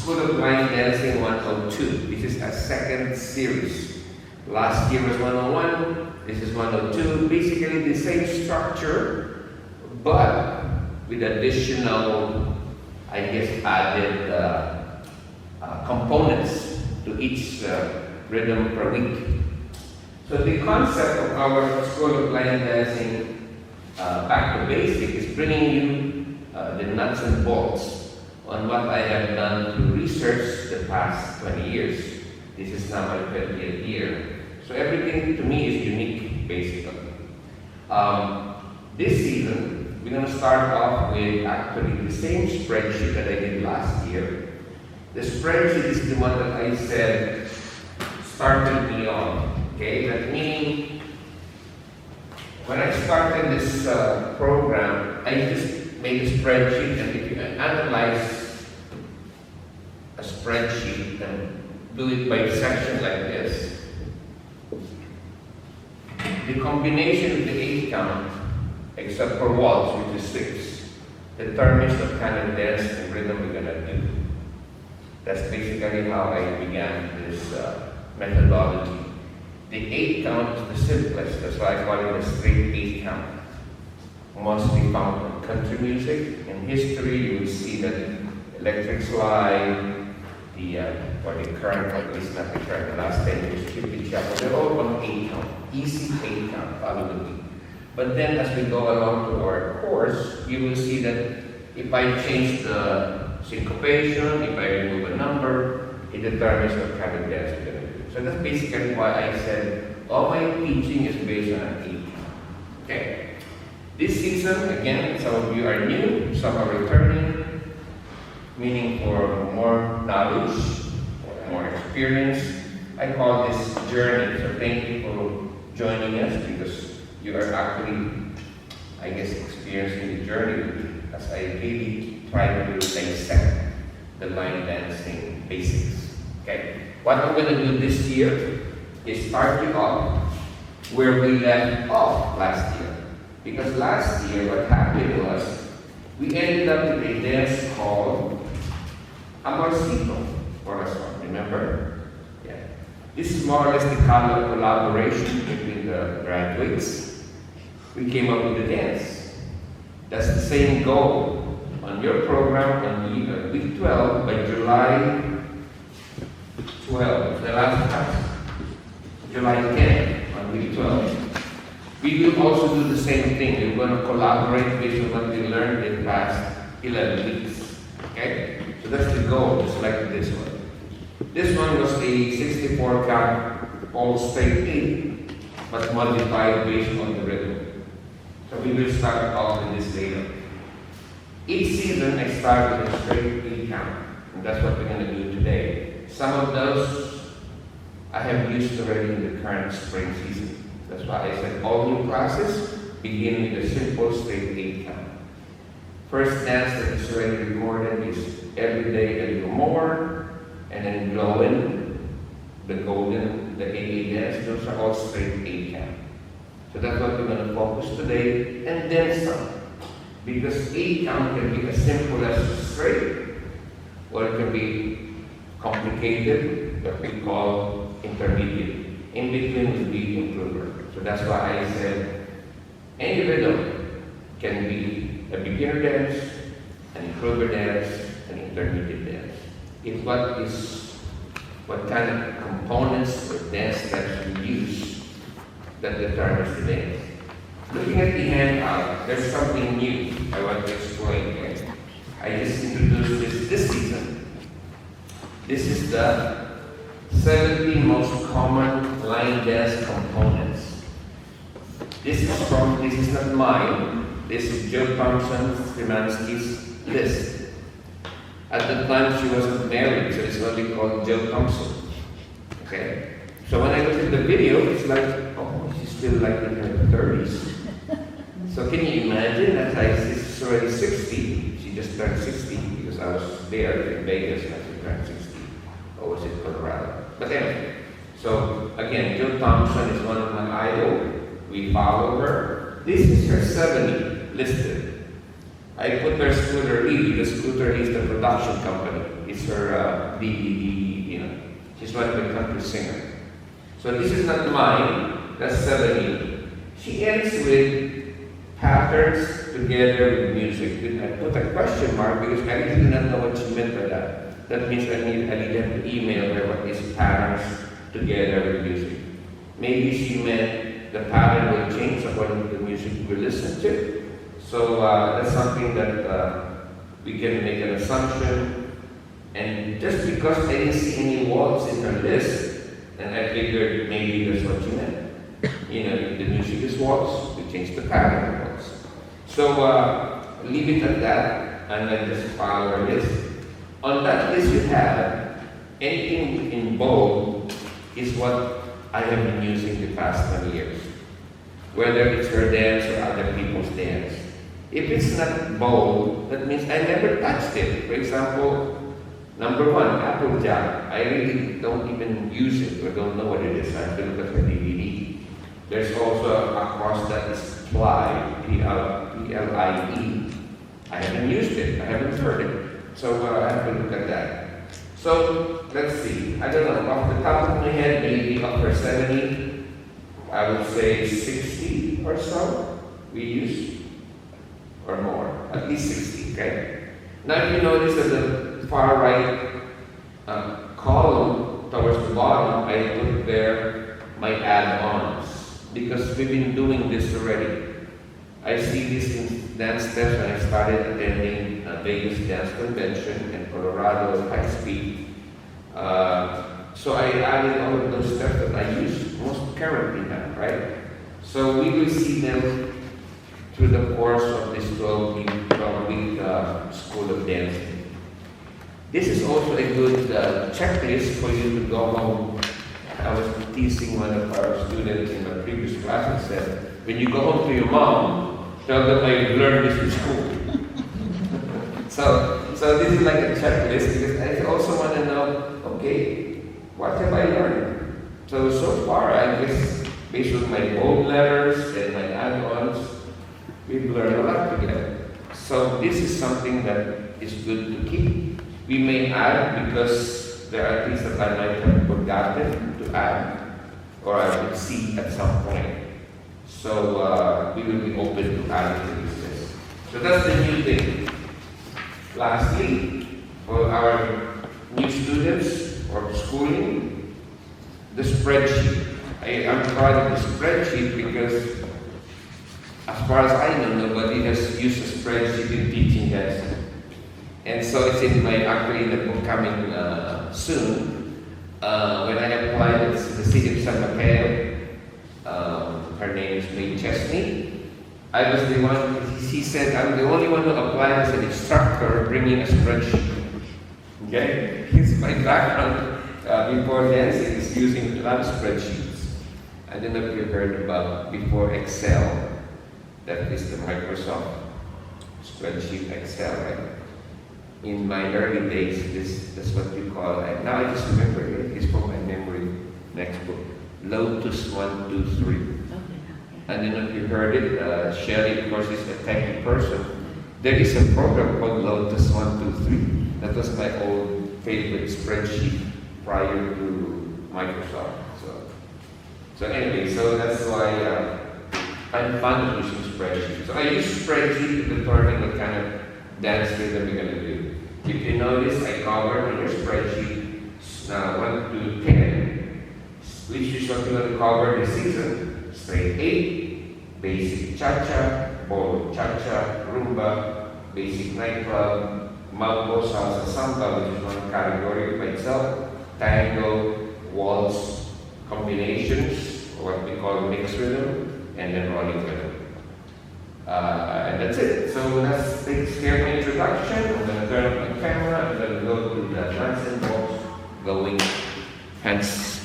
School of Line Dancing 102. This is a second series. Last year was 101, this is 102. Basically the same structure, but with additional, I guess, added components to each rhythm per week. So the concept of our School of Line Dancing Back to Basic is bringing you the nuts and bolts on what I have done to research the past 20 years. This is now my 20th year. So everything to me is unique, basically. This season, we're going to start off with actually the same spreadsheet that I did last year. The spreadsheet is the one that I said started me on. Okay, that meaning when I started this program, I just made a spreadsheet, and if you analyze a spreadsheet and do it by section like this, the combination of the 8 count, except for waltz, which is 6, determines what kind of dance and rhythm we're gonna do. That's basically how I began this methodology. The 8 count is the simplest, that's why I call it a straight 8 count. Mostly found in country music. In history, you will see that Electric Slide, or the current, at least not the current, the last 10 years, Chippy Chapel, they're all on 8 count, easy 8 count, follow the beat. But then as we go along to our course, you will see that if I change the syncopation, if I remove a number, it determines what kind of dance we're going to do. So that's basically why I said all my teaching is based on an 8 count. Okay? This season, again, some of you are new, some are returning, meaning for more knowledge, more experience. I call this journey. So thank you for joining us because you are actually, I guess, experiencing the journey with me as I really try to dissect the line dancing basics. Okay? What I'm going to do this year is start you off where we left off last year. Because last year, what happened was, we ended up with a dance called Amorcito for us all. Remember? Yeah. This is more or less the collaboration between the graduates. We came up with a dance. That's the same goal on your program on week 12 by July 12, the last class. July 10 on week 12. We will also do the same thing. We're going to collaborate based on what we learned in the past 11 weeks. Okay? So that's the goal, just like this one. This one was a 64 count, all straight 8, but modified based on the rhythm. So we will start off with this later. Each season I start with a straight 8 count, and that's what we're going to do today. Some of those I have used already in the current spring season. That's why I said all new classes begin with a simple straight 8 count. First dance that is already recorded is Every Day a Little More, and then Glowing, the Golden, the AA dance. Those are all straight 8 count. So that's what we're going to focus today, and then some. Because 8 count can be as simple as straight, or it can be complicated, what we call intermediate. In between will be improver. So that's why I said any rhythm can be a beginner dance, an improver dance, an intermediate dance. It's what kind of components or dance steps you use that determines the dance. Looking at the handout, there's something new I want to explain. Okay? I just introduced this season. This is the 70 most common line dance components. This is not mine. This is Jill Thompson Szymanski's list. At the time she wasn't married, so it's only called Jill Thompson. Okay? So when I look at the video, it's like, oh, she's still like in her 30s. So can you imagine that she's already 60? She just turned 60 because I was there in Vegas when she turned 60. Or was it Colorado? But anyway, so again, Jill Thompson is one of my idols. We follow her. This is her 70 listed. I put her Scooter E because Scooter E is the production company. It's her DVD, She's one of the country singer. So this is not mine, that's 70. She ends with patterns together with music. I put a question mark because I really do not know what she meant by that. That means I need to email her what is patterns together with music. Maybe she meant the pattern will change according to the music we listen to. So that's something that we can make an assumption. And just because I didn't see any waltz in her list, and I figured maybe that's what she meant. If the music is waltz, we change the pattern of waltz. So leave it at that, and then just follow her list. On that list you have, anything in bold is what I have been using the past 20 years. Whether it's her dance or other people's dance. If it's not bold, that means I never touched it. For example, number 1, Applejack. I really don't even use it or don't know what it is. I have to look at the DVD. There's also a cross that is ply, P-L-I-E. I haven't used it. I haven't heard it. So I have to look at that. So let's see. I don't know. Off the top of my head, maybe upper 70. I would say 60 or so we use, or more. At least 60. Okay. Now, if you notice that the far right column towards the bottom, I put there my add-ons because we've been doing this already. I see this in dance steps when I started attending Vegas Dance Convention and Colorado High Speed. So I added all of those steps that I use most currently now, right? So we will see them through the course of this 12-week School of Dancing. This is also a good checklist for you to go home. I was teasing one of our students in my previous class and said, when you go home to your mom, tell them I learned this in school. So this is like a checklist because I also want to know, okay, what have I learned? So far, I guess, based on my bold letters and my add-ons, we've learned a lot together. So this is something that is good to keep. We may add because there are things that I might have forgotten to add or I would see at some point. So we will be open to adding to this list. So that's the new thing. Lastly, for our new students or schooling, the spreadsheet. I'm proud of the spreadsheet because as far as I know, nobody has used a spreadsheet in teaching dancing. And so it's actually in the book coming soon. When I applied to the city of San Mateo, her name is May Chesney. I was the one, he said, I'm the only one who applied as an instructor bringing a spreadsheet. Okay? It's my background before dancing is using a lot of spreadsheets. I don't know if you heard about before Excel. That is the Microsoft spreadsheet Excel, right? In my early days, that's what we call it. Now I just remember it. It's from my memory next book. Lotus 1, 2, 3. I don't know if you heard it. Shelley, of course, is a techie person. There is a program called Lotus 1, 2, 3. That was my old favorite spreadsheet prior to Microsoft. So anyway, so that's why I'm fond of using spreadsheets. So I use spreadsheet to determine what kind of dance rhythm we're going to do. If you notice, I covered on your spreadsheet 1 to 10, which is what we're going to cover this season. Straight 8, basic cha-cha, ballroom cha-cha, rumba, basic nightclub, mambo, salsa, samba, which is one category by itself, tango, waltz, combinations, what we call mixed rhythm, and then rolling rhythm. And that's it. So that takes care of my introduction. I'm going to turn on my camera and then go to the dance and waltz, going hands